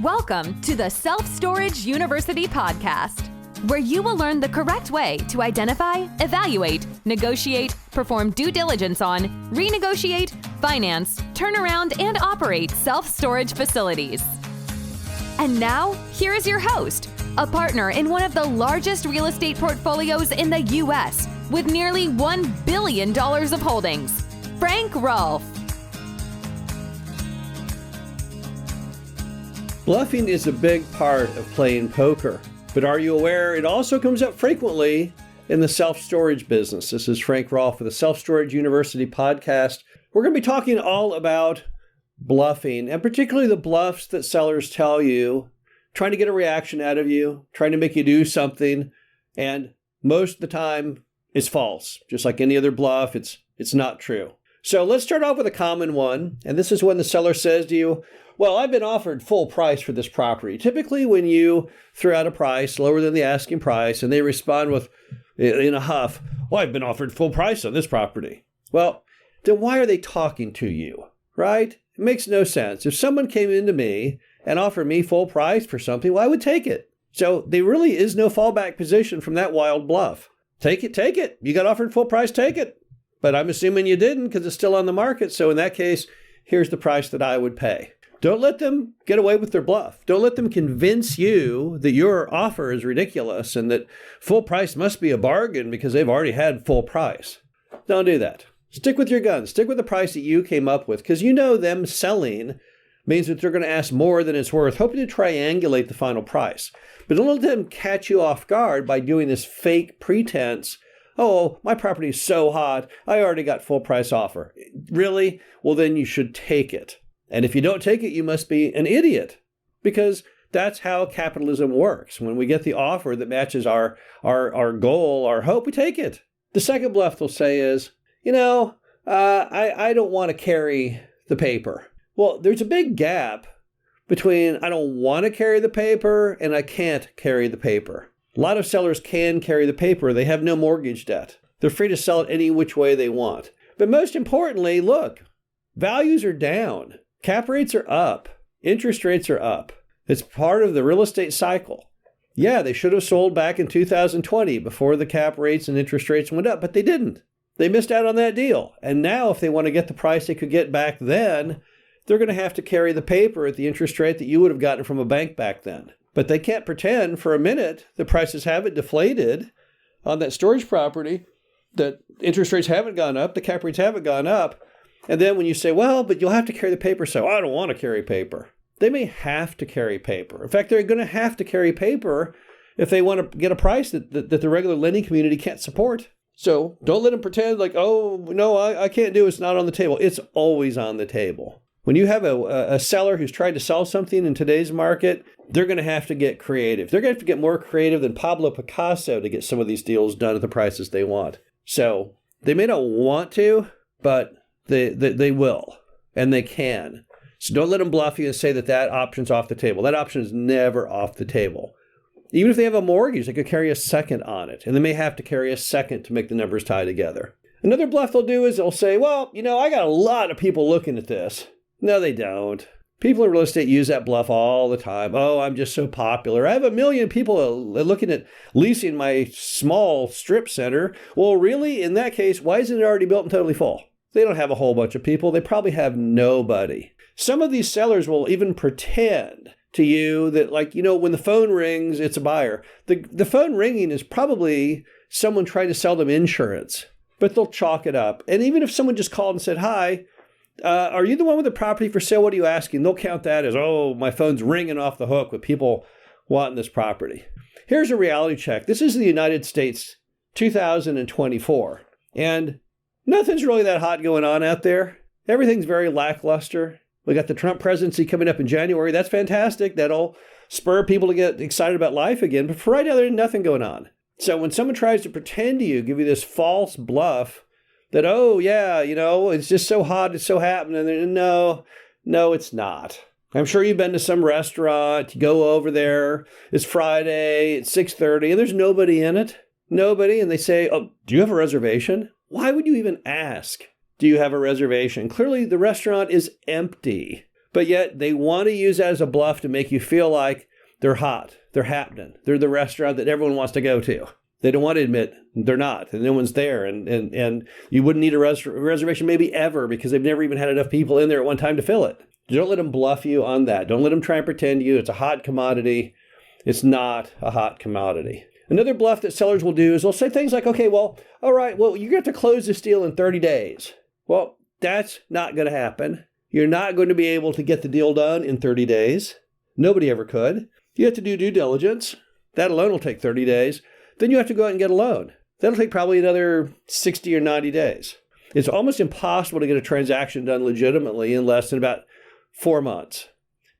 Welcome to the Self-Storage University podcast, where you will learn the correct way to identify, evaluate, negotiate, perform due diligence on, renegotiate, finance, turn around, and operate self-storage facilities. And now, here is your host, a partner in one of the largest real estate portfolios in the U.S. with nearly $1 billion of holdings, Frank Rolfe. Bluffing is a big part of playing poker, but are you aware it also comes up frequently in the self-storage business? This is Frank Rolfe with the Self-Storage University podcast. We're going to be talking all about bluffing, and particularly the bluffs that sellers tell you, trying to get a reaction out of you, trying to make you do something, and most of the time it's false. Just like any other bluff, it's not true. So let's start off with a common one, and this is when the seller says to you, well, I've been offered full price for this property. Typically, when you throw out a price lower than the asking price and they respond with, in a huff, well, I've been offered full price on this property. Well, then why are they talking to you, right? It makes no sense. If someone came into me and offered me full price for something, well, I would take it. So there really is no fallback position from that wild bluff. Take it. You got offered full price, take it. But I'm assuming you didn't because it's still on the market. So in that case, here's the price that I would pay. Don't let them get away with their bluff. Don't let them convince you that your offer is ridiculous and that full price must be a bargain because they've already had full price. Don't do that. Stick with your guns. Stick with the price that you came up with because you know them selling means that they're going to ask more than it's worth, hoping to triangulate the final price. But don't let them catch you off guard by doing this fake pretense. Oh, my property is so hot. I already got full price offer. Really? Well, then you should take it. And if you don't take it, you must be an idiot because that's how capitalism works. When we get the offer that matches our goal, our hope, we take it. The second bluff they'll say is, I don't want to carry the paper. Well, there's a big gap between I don't want to carry the paper and I can't carry the paper. A lot of sellers can carry the paper. They have no mortgage debt. They're free to sell it any which way they want. But most importantly, look, values are down. Cap rates are up. Interest rates are up. It's part of the real estate cycle. Yeah, they should have sold back in 2020 before the cap rates and interest rates went up, but they didn't. They missed out on that deal. And now if they want to get the price they could get back then, they're going to have to carry the paper at the interest rate that you would have gotten from a bank back then. But they can't pretend for a minute the prices haven't deflated on that storage property, that interest rates haven't gone up, the cap rates haven't gone up. And then when you say, well, but you'll have to carry the paper, so I don't want to carry paper. They may have to carry paper. In fact, they're going to have to carry paper if they want to get a price that the regular lending community can't support. So don't let them pretend like, oh, no, I can't do it. It's not on the table. It's always on the table. When you have a seller who's trying to sell something in today's market, they're going to have to get creative. They're going to have to get more creative than Pablo Picasso to get some of these deals done at the prices they want. So they may not want to, but they will, and they can. So don't let them bluff you and say that option's off the table. That option is never off the table. Even if they have a mortgage, they could carry a second on it, and they may have to carry a second to make the numbers tie together. Another bluff they'll do is they'll say, well, I got a lot of people looking at this. No, they don't. People in real estate use that bluff all the time. Oh, I'm just so popular. I have 1 million people looking at leasing my small strip center. Well, really, in that case, why isn't it already built and totally full? They don't have a whole bunch of people. They probably have nobody. Some of these sellers will even pretend to you that, when the phone rings, it's a buyer. The phone ringing is probably someone trying to sell them insurance, but they'll chalk it up. And even if someone just called and said, hi, are you the one with the property for sale? What are you asking? They'll count that as, oh, my phone's ringing off the hook with people wanting this property. Here's a reality check. This is the United States, 2024. And nothing's really that hot going on out there. Everything's very lackluster. We got the Trump presidency coming up in January. That's fantastic. That'll spur people to get excited about life again. But for right now, there's nothing going on. So when someone tries to pretend to you, give you this false bluff that, oh, yeah, it's just so hot, it's so happening. No, it's not. I'm sure you've been to some restaurant. You go over there. It's Friday. It's 6:30, and there's nobody in it. Nobody. And they say, oh, do you have a reservation? Why would you even ask? Do you have a reservation? Clearly, the restaurant is empty. But yet they want to use that as a bluff to make you feel like they're hot, they're happening, they're the restaurant that everyone wants to go to. They don't want to admit they're not, and no one's there, and you wouldn't need a reservation maybe ever because they've never even had enough people in there at one time to fill it. Don't let them bluff you on that. Don't let them try and pretend to you it's a hot commodity. It's not a hot commodity. Another bluff that sellers will do is they'll say things like, okay, well, all right, well, you're going to have to close this deal in 30 days. Well, that's not going to happen. You're not going to be able to get the deal done in 30 days. Nobody ever could. You have to do due diligence. That alone will take 30 days. Then you have to go out and get a loan. That'll take probably another 60 or 90 days. It's almost impossible to get a transaction done legitimately in less than about 4 months.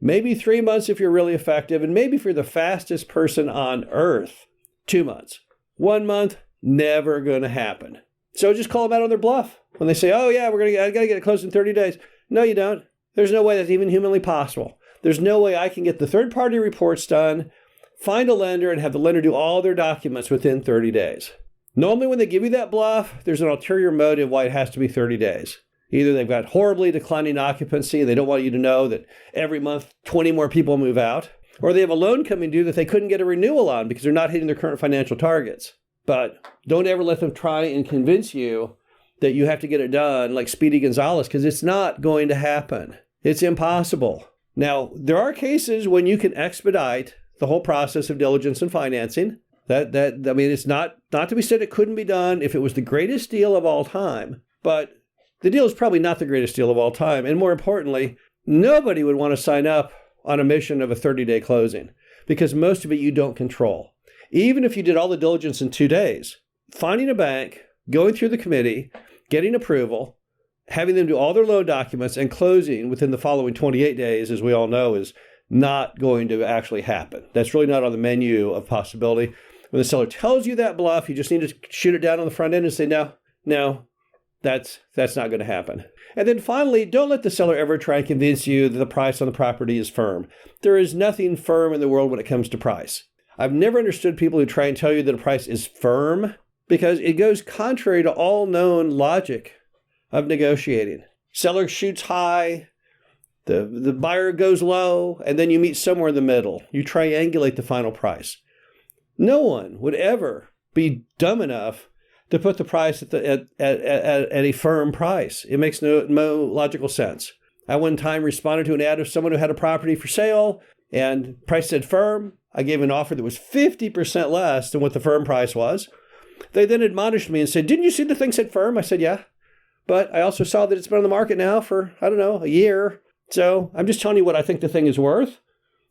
Maybe 3 months if you're really effective, and maybe if you're the fastest person on earth, 2 months. 1 month, never going to happen. So just call them out on their bluff. When they say, oh yeah, I got to get it closed in 30 days. No, you don't. There's no way that's even humanly possible. There's no way I can get the third-party reports done, find a lender, and have the lender do all their documents within 30 days. Normally when they give you that bluff, there's an ulterior motive why it has to be 30 days. Either they've got horribly declining occupancy and they don't want you to know that every month 20 more people move out, or they have a loan coming due that they couldn't get a renewal on because they're not hitting their current financial targets. But don't ever let them try and convince you that you have to get it done like Speedy Gonzalez, because it's not going to happen. It's impossible. Now, there are cases when you can expedite the whole process of diligence and financing. It's not to be said it couldn't be done if it was the greatest deal of all time, but the deal is probably not the greatest deal of all time. And more importantly, nobody would want to sign up on a mission of a 30-day closing because most of it you don't control. Even if you did all the diligence in 2 days, finding a bank, going through the committee, getting approval, having them do all their loan documents, and closing within the following 28 days, as we all know, is not going to actually happen. That's really not on the menu of possibility. When the seller tells you that bluff, you just need to shoot it down on the front end and say, no, that's not going to happen. And then finally, don't let the seller ever try and convince you that the price on the property is firm. There is nothing firm in the world when it comes to price. I've never understood people who try and tell you that a price is firm because it goes contrary to all known logic of negotiating. Seller shoots high, the buyer goes low, and then you meet somewhere in the middle. You triangulate the final price. No one would ever be dumb enough to put the price at a firm price. It makes no logical sense. I one time responded to an ad of someone who had a property for sale, and price said firm. I gave an offer that was 50% less than what the firm price was. They then admonished me and said, didn't you see the thing said firm? I said, yeah. But I also saw that it's been on the market now for, a year. So I'm just telling you what I think the thing is worth.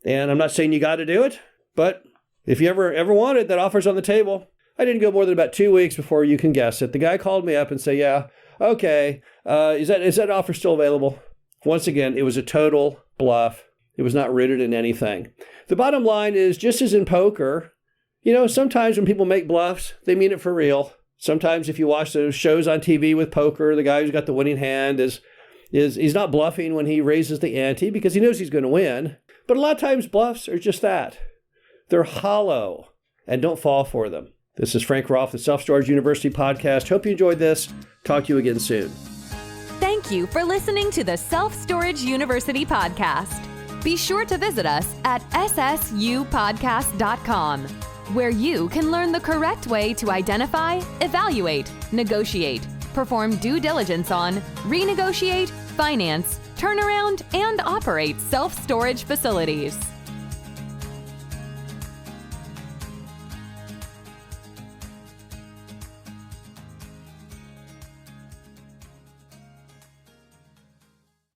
And I'm not saying you got to do it. But if you ever want it, that offer's on the table. I didn't go more than about 2 weeks before you can guess it. The guy called me up and said, yeah, okay, is that offer still available? Once again, it was a total bluff. It was not rooted in anything. The bottom line is, just as in poker, sometimes when people make bluffs, they mean it for real. Sometimes if you watch those shows on TV with poker, the guy who's got the winning hand is he's not bluffing when he raises the ante because he knows he's going to win. But a lot of times bluffs are just that. They're hollow, and don't fall for them. This is Frank Rolfe, the Self-Storage University podcast. Hope you enjoyed this. Talk to you again soon. Thank you for listening to the Self-Storage University podcast. Be sure to visit us at ssupodcast.com, where you can learn the correct way to identify, evaluate, negotiate, perform due diligence on, renegotiate, finance, turnaround, and operate self-storage facilities.